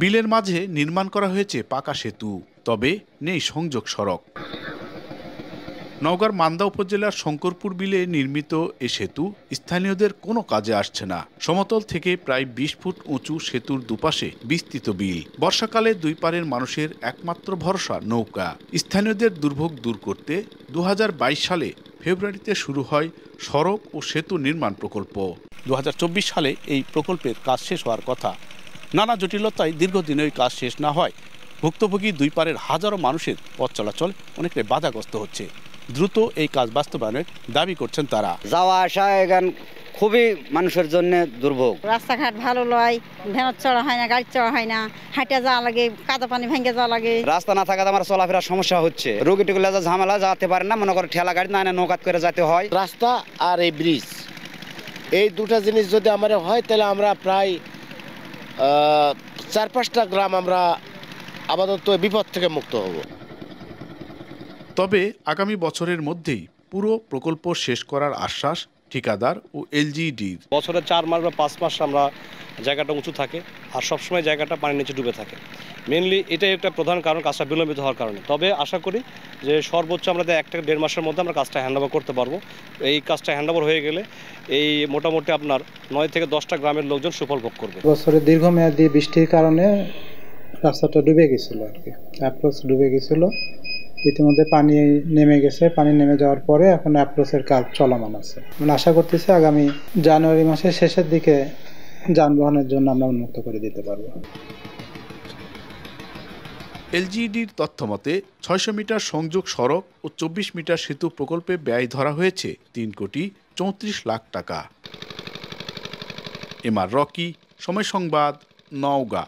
বিলের মাঝে নির্মাণ করা হয়েছে পাকা সেতু, তবে নেই সংযোগ সড়ক। নওগাঁর মান্দা উপজেলার শঙ্করপুর বিলে নির্মিত এ সেতু স্থানীয়দের কোনো কাজে আসছে না। সমতল থেকে প্রায় ২০ ফুট উঁচু সেতুর দুপাশে বিস্তৃত বিল। বর্ষাকালে দুই পারের মানুষের একমাত্র ভরসা নৌকা। স্থানীয়দের দুর্ভোগ দূর করতে ২০২২ সালে ফেব্রুয়ারিতে শুরু হয় সড়ক ও সেতু নির্মাণ প্রকল্প। ২০২৪ সালে এই প্রকল্পের কাজ শেষ হওয়ার কথা। নানা জটিলতায় দীর্ঘদিন ওই কাজ শেষ না হয় ভুক্তভোগী দুই পারের হাজারো মানুষের পথ চলাচল অনেকটাই বাধাগ্রস্ত হচ্ছে। দ্রুত এই কাজ বাস্তবায়নের দাবি করছেন তারা। যাওয়া আসা এখান খুবই মানুষের জন্য দুর্ভোগ। রাস্তাঘাট ভালো লয়, ভ্যান চড়া হয় না, গাড়ি চড়া হয় না, হাঁটে যাওয়া লাগে, কাদা পানি ভেঙে যাওয়া লাগে। রাস্তা না থাকাতে আমার চলাফেরার সমস্যা হচ্ছে। রোগীটুকুলা ঝামেলা যেতে পারে না, মনে করে ঠেলা গাড়ি না নৌকাত করে যেতে হয়। রাস্তা আর এই ব্রিজ, এই দুটা জিনিস যদি আমার হয় তাহলে আমরা প্রায় ৪-৫টা গ্রাম আমরা আপাতত বিপদ থেকে মুক্ত হব। তবে আগামী বছরের মধ্যেই পুরো প্রকল্প শেষ করার আশ্বাস ঠিকাদার ও এলজিইডির। বছরে ৪ মাস বা ৫ মাস আমরা জায়গাটা উঁচু থাকে, আর সবসময় জায়গাটা পানির নিচে ডুবে থাকে। মেনলি এটাই একটা প্রধান কারণ কাজটা বিলম্বিত হওয়ার কারণে। তবে আশা করি যে সর্বোচ্চ আমরা ১ থেকে ১.৫ মাসের মধ্যে আমরা কাজটা হ্যান্ডওভার করতে পারবো। এই কাজটা হ্যান্ডওভার হয়ে গেলে এই মোটামুটি আপনার ৯ থেকে ১০টা গ্রামের লোকজন সুফল ভোগ করবে। বছরে দীর্ঘমেয়াদী বৃষ্টির কারণে রাস্তাটা ডুবে গেছিল, আর কি অ্যাপ্রোচ ডুবে গেছিল। ইতিমধ্যে পানি নেমে গেছে। পানি নেমে যাওয়ার পরে এখন অ্যাপ্রোচের কাজ চলমান আছে। মানে আশা করতেছি আগামী জানুয়ারি মাসের শেষের দিকে যানবাহনের জন্য আমরা উন্মুক্ত করে দিতে পারবো। এলজিইডির তথ্য মতে ৬০০ মিটার সংযোগ সড়ক ও ২৪ মিটার সেতু প্রকল্পে ব্যয় ধরা হয়েছে ৩,৩৪,০০,০০০ টাকা। এমআর রকি, সময় সংবাদ, নওগাঁ।